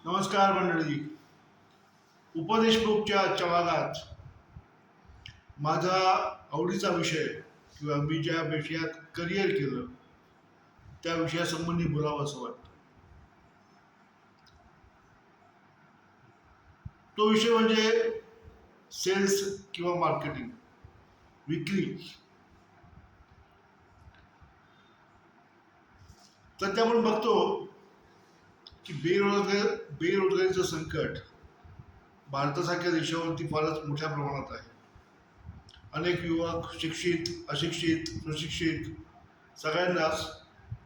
नमस्कार मंडळी. उपदेशपूरच्या आजच्या भागात माझा आवडीचा विषय किंवा मी ज्या विषयात करिअर केलं त्या विषयासंबंधी बोलावं असं वाटतं. तो विषय म्हणजे सेल्स किंवा मार्केटिंग, विक्री. सध्या आपण बघतो की बेरोजगारीचं संकट भारतासारख्या देशावरती फारच मोठ्या प्रमाणात आहे. अनेक युवक शिक्षित, अशिक्षित, प्रशिक्षित सगळ्यांनाच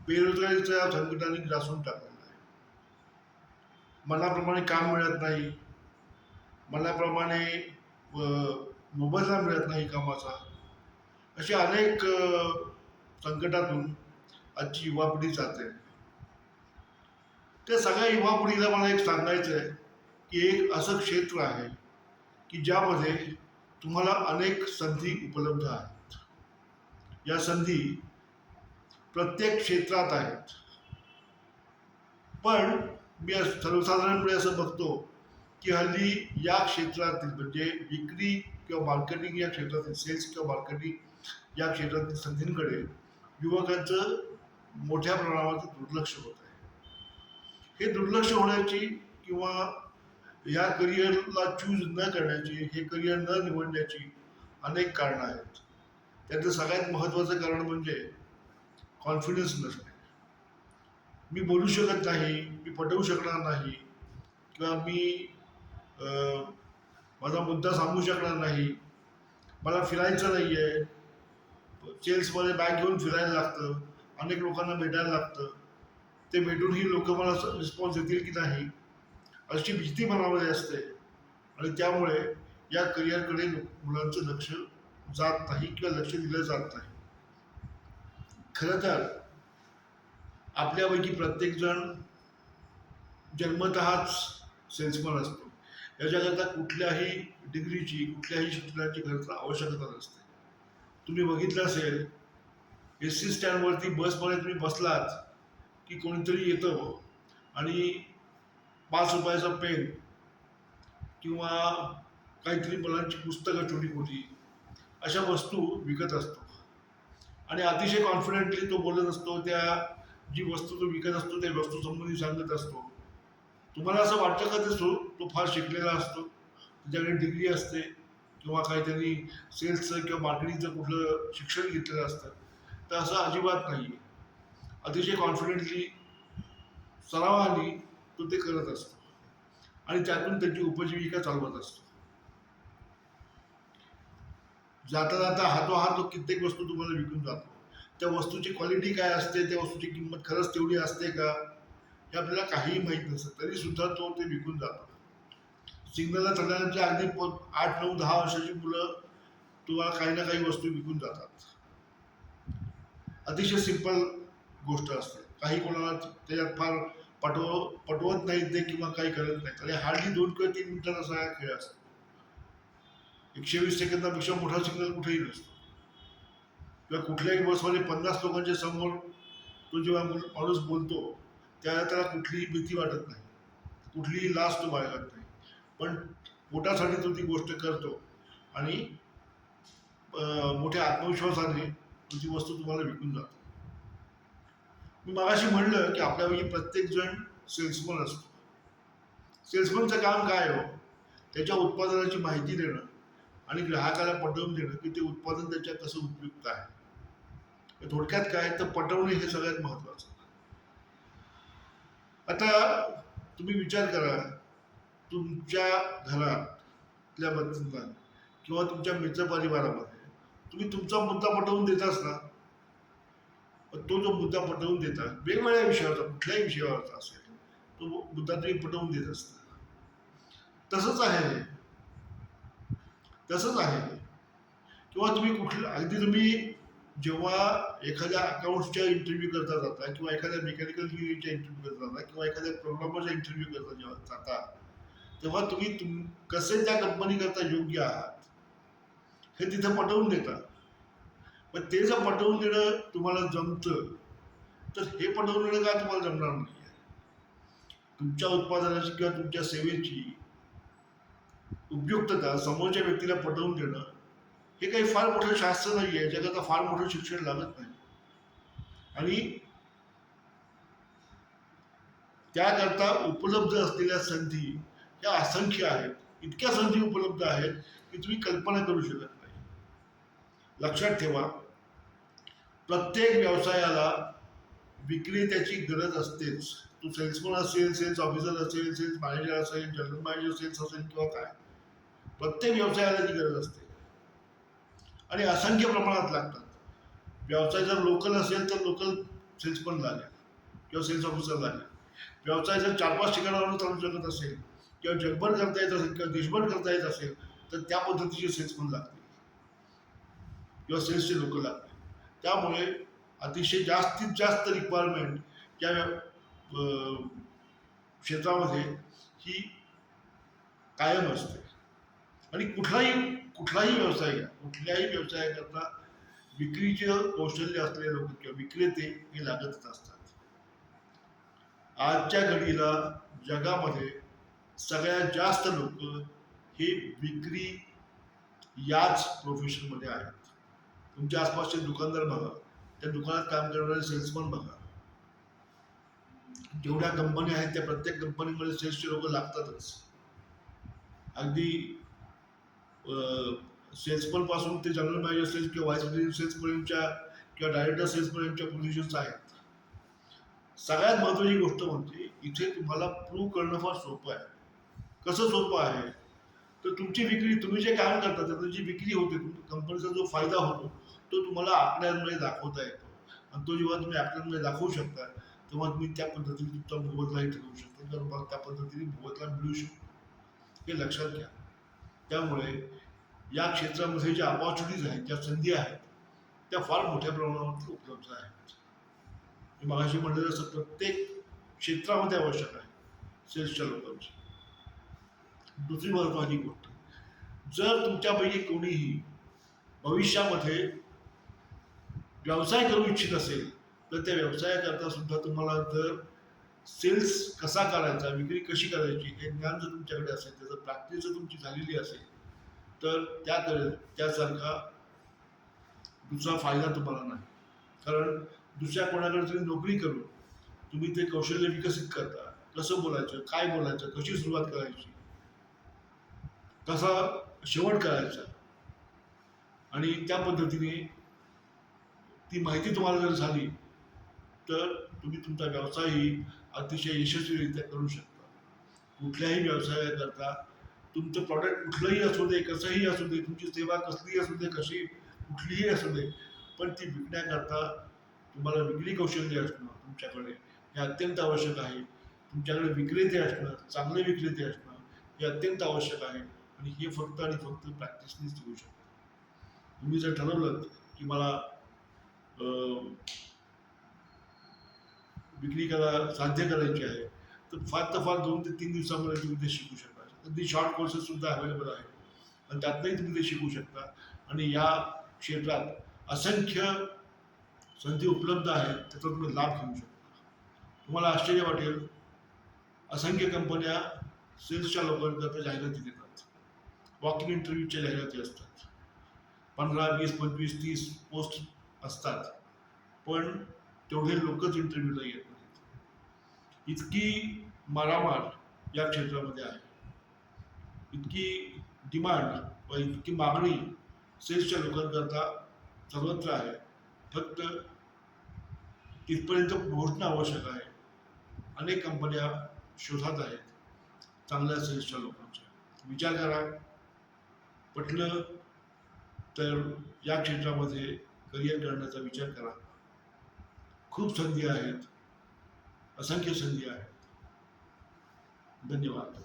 बेरोजगारीच्या संकटाने ग्रासून टाकलेलं आहे. मनाप्रमाणे काम मिळत नाही, मनाप्रमाणे मोबदला मिळत नाही कामाचा. अशा अनेक संकटातून आजची युवा पिढी जाते. त्या सगळ्या युवा पिढीला मला एक सांगायचं आहे की एक असं क्षेत्र आहे की ज्यामध्ये तुम्हाला अनेक संधी उपलब्ध आहेत. या संधी प्रत्येक क्षेत्रात आहेत. पण मी सर्वसाधारणपणे असं बघतो की हल्ली या क्षेत्रातील म्हणजे विक्री किंवा मार्केटिंग या क्षेत्रातील, सेल्स किंवा मार्केटिंग या क्षेत्रातील संधींकडे युवकांचं मोठ्या प्रमाणावर दुर्लक्ष होत आहे. हे दुर्लक्ष होण्याची किंवा या करिअरला चूज न करण्याची, हे करिअर न निवडण्याची अनेक कारणं आहेत. त्यातलं सगळ्यात महत्त्वाचं कारण म्हणजे कॉन्फिडन्स नसणे. मी बोलू शकत नाही, मी पटवू शकणार नाही किंवा मी माझा मुद्दा सांगू शकणार नाही, मला फिरायचं नाही आहे, सेल्समध्ये बॅग घेऊन फिरायला लागतं, अनेक लोकांना भेटायला लागतं, ते भेटूनही लोक मला रिस्पॉन्स देतील की नाही अशी भीती मनामध्ये असते. आणि त्यामुळे या करिअरकडे मुलांचं लक्ष जात नाही किंवा लक्ष दिलं जात नाही. खरं तर आपल्यापैकी प्रत्येकजण जन्मतःच सेल्समन असतो. या जगात कुठल्याही डिग्रीची, कुठल्याही शिक्षणाची गरज आवश्यकता नसते. तुम्ही बघितलं असेल, एस.टी. स्टँडवरती बसमध्ये तुम्ही बसलात की कोणीतरी येतं आणि 5 रुपयाचा पेन किंवा काहीतरी मुलांची पुस्तकं छोटी मोठी अशा वस्तू विकत असतो आणि अतिशय कॉन्फिडेंटली तो बोलत असतो. त्या जी वस्तू तो विकत असतो त्या वस्तू संबंधी सांगत असतो. तुम्हाला असं वाटतं का तो फार शिकलेला असतो, त्याच्याकडे डिग्री असते किंवा काहीतरी सेल्सचं किंवा मार्केटिंगचं कुठलं शिक्षण घेतलेलं असतं? तर असं अजिबात नाही आहे. अतिशय कॉन्फिडेंटली सरावाने तो ते करत असतो आणि त्यातून त्याची उपजीविका चालवत असतो. जाता जाता हातोहात तो कित्येक वस्तू तुम्हाला विकून जातो. त्या वस्तूची क्वालिटी काय असते, त्या वस्तूची किंमत खरंच तेवढी असते का, हे आपल्याला काहीही माहीत नसतं, तरी सुद्धा तो ते विकून जातो. सिग्नलला चढल्यानंतर अगदी 8, 9, 10 वर्षाची मुलं तुम्हाला काही ना काही वस्तू विकून जातात. अतिशय सिंपल गोष्ट असते. काही कोणाला त्याच्यात फार पटवत नाहीत ते किंवा काही करत नाहीत आणि हार्डली 2 किंवा 3 मिनिटात असा हा खेळ असतो. 120 सेकंदापेक्षा मोठा सिग्नल कुठेही नसतो. किंवा कुठल्याही बसमध्ये 50 लोकांच्या समोर तो जेव्हा माणूस बोलतो त्याला कुठलीही भीती वाटत नाही, कुठलीही लाज तो बाळगत नाही. पण पोटासाठी तो ती गोष्ट करतो आणि मोठ्या आत्मविश्वासाने ती वस्तू तुम्हाला विकून जातो. मी मगाशी म्हणलं की आपल्यापैकी प्रत्येक जण सेल्समन असतो. सेल्समनचं काम काय हो? त्याच्या उत्पादनाची माहिती देणं आणि ग्राहकाला पटवून देणं की ते उत्पादन त्याच्या कसं उपयुक्त आहे. थोडक्यात काय तर पटवणे हे सगळ्यात महत्वाचं. आता तुम्ही विचार करा, तुमच्या घरातल्या बद्दल किंवा तुमच्या मित्रपरिवारामध्ये तुम्ही तुमचा मुद्दा पटवून देताच ना. तो जो मुद्दा पटवून देतात वेगवेगळ्या विषयावरचा, कुठल्याही विषयावरचा असेल, तो मुद्दा तुम्ही पटवून देत असता. तसंच आहे तसंच आहे किंवा तुम्ही कुठलं, अगदी तुम्ही जेव्हा एखाद्या अकाउंट्सच्या इंटरव्ह्यू करता जाता किंवा एखाद्या मेकॅनिकल इंजिनिअरिंगच्या इंटरव्ह्यू करता जाता किंवा एखाद्या प्रोग्रामरचा इंटरव्ह्यू करता जेव्हा जाता, तेव्हा तुम्ही कसे त्या कंपनीकरता योग्य आहात हे तिथं पटवून देता. पण ते जर पटवून देणं तुम्हाला जमतं तर हे पटवून देणं का तुम्हाला जमणार नाही? तुमच्या उत्पादनाची किंवा तुमच्या सेवेची उपयुक्तता समोरच्या व्यक्तीला पटवून देणं हे काही फार मोठं शास्त्र नाहीये, जगात फार मोठं शिक्षण लागत नाही. आणि त्याकरता उपलब्ध असलेल्या संधी या असंख्य आहेत. इतक्या संधी उपलब्ध आहेत की तुम्ही कल्पना करू शकत नाही. लक्षात ठेवा, प्रत्येक व्यवसायाला विक्रेत्याची गरज असतेच. तो सेल्समन असेल, सेल्स ऑफिसर असेल, सेल्स मॅनेजर असेल, जनरल मॅनेजर सेल्स असेल किंवा काय, प्रत्येक व्यवसायाला ती गरज असते आणि असंख्य प्रमाणात लागतात. व्यवसाय जर लोकल असेल तर लोकल सेल्समन लागेल किंवा सेल्स ऑफिसर लागेल. व्यवसाय जर 4-5 ठिकाणावरून चालू शकत असेल किंवा जगभर करता येत असेल किंवा देशभर करता येत असेल तर त्या पद्धतीचे सेल्समन लागतील किंवा सेल्सचे लोक लागतील. त्यामुळे अतिशय जास्तीत जास्त रिक्वायरमेंट या क्षेत्रामध्ये ही कायम असते. आणि कुठलाही व्यवसाय घ्या, कुठल्याही व्यवसायाकरता विक्रीचे कौशल्य असलेले लोक किंवा विक्रेते हे लागतच असतात. आजच्या घडीला जगामध्ये सगळ्यात जास्त लोक हे विक्री याच प्रोफेशनमध्ये आहेत. तुमच्या आसपासचे दुकानदार बघा, त्या दुकानात काम करणारे सेल्समन बघा, जेवढ्या कंपन्या आहेत त्या प्रत्येक कंपनीमध्ये सेल्सचे लोक लागतातच. अगदी सेल्समन पासून ते जनरल मॅनेजर सेल्स किंवा व्हाईस प्रेसिडेंट सेल्स पर्यंतच्या किंवा डायरेक्टर सेल्स पर्यंतच्या पोझिशन्स आहेत. सगळ्यात महत्वाची गोष्ट म्हणजे इथे तुम्हाला प्रूव्ह करणं फार सोपं आहे. कसं सोपं आहे तर तुमची विक्री, तुम्ही जे काम करता त्यातून जी विक्री होते, कंपनीचा जो फायदा होतो तो तुम्हाला आकड्यांमध्ये दाखवता येतो. आणि तो जेव्हा तुम्ही आकड्यांमध्ये दाखवू शकता तेव्हा तुम्ही त्या पद्धतीने तुमचा मोबदलाही ठरवू शकता, तर तुम्हाला त्या पद्धतीने मोबदला मिळू शकतो. हे लक्षात घ्या. त्यामुळे या क्षेत्रामध्ये ज्या अपॉर्च्युनिटीज आहेत, ज्या संधी आहेत, त्या फार मोठ्या प्रमाणावर उपलब्ध आहेत. मी मगाशी म्हटलं तसं प्रत्येक क्षेत्रामध्ये आवश्यक आहे सेल्सच्या लोकांची. दुसरी महत्वाची गोष्ट, जर तुमच्यापैकी कोणीही भविष्यामध्ये व्यवसाय करू इच्छित असेल तर त्या व्यवसायाकरता सुद्धा तुम्हाला जर सेल्स कसा करायचा, विक्री कशी करायची हे ज्ञान जर तुमच्याकडे असेल, त्याचं प्रॅक्टिस जर तुमची झालेली असेल तर त्यासारखा दुसरा फायदा तुम्हाला नाही. कारण दुसऱ्या कोणाकडे तुम्ही नोकरी करून तुम्ही ते कौशल्य विकसित करता. कसं बोलायचं, काय बोलायचं, कशी सुरुवात करायची, कसा शेवट करायचा, आणि त्या पद्धतीने ती माहिती तुम्हाला जर झाली तर तुम्ही तुमचा व्यवसायही अतिशय यशस्वीरित्या करू शकता. कुठल्याही व्यवसायाकरता तुमचं प्रॉडक्ट कुठलंही असू दे, कसंही असू दे, तुमची सेवा कसलीही असू दे, कशी कुठलीही असू दे, पण ती विकण्याकरता तुम्हाला विक्री कौशल्य असणं तुमच्याकडे हे अत्यंत आवश्यक आहे. तुमच्याकडे विक्रेते असणं, चांगले विक्रेते असणं हे अत्यंत आवश्यक आहे. आणि हे फक्त आणि फक्त प्रॅक्टिसनेच होऊ शकतं. तुम्ही जर ठरवलं की मला विक्री साध्य करायची आहे तर फार 2 ते 3 दिवसामध्ये तुम्ही ते शिकू शकता. अगदी शॉर्ट कोर्सेस सुद्धा अवेलेबल आहेत आणि त्यातनंही तुम्ही ते शिकू शकता. आणि या क्षेत्रात असंख्य संधी उपलब्ध आहेत, त्याचा तुम्ही लाभ घेऊ शकता. तुम्हाला आश्चर्य वाटेल, असंख्य कंपन्या सेल्सच्या लोकांकरता जाहिराती देतात. वॉक इन इंटरव्ह्यूच्या जाहिराती असतात. 15, 20, 25, 30 पोस्ट असतात, पण तेवढे लोकच इंटरव्ह्यूला येत नाहीत. इतकी मारामार या क्षेत्रामध्ये आहे, इतकी डिमांड व इतकी मागणी सेल्सच्या लोकांकरता सर्वत्र आहे. फक्त तिथपर्यंत पोहोचणं आवश्यक आहे. अनेक कंपन्या शोधात आहेत चांगल्या सेल्सच्या लोकांच्या. विचार करा, पटलं तर या क्षेत्रामध्ये करिअर करण्याचा विचार करा. खूप संधी आहेत, असंख्य संधी आहेत. धन्यवाद.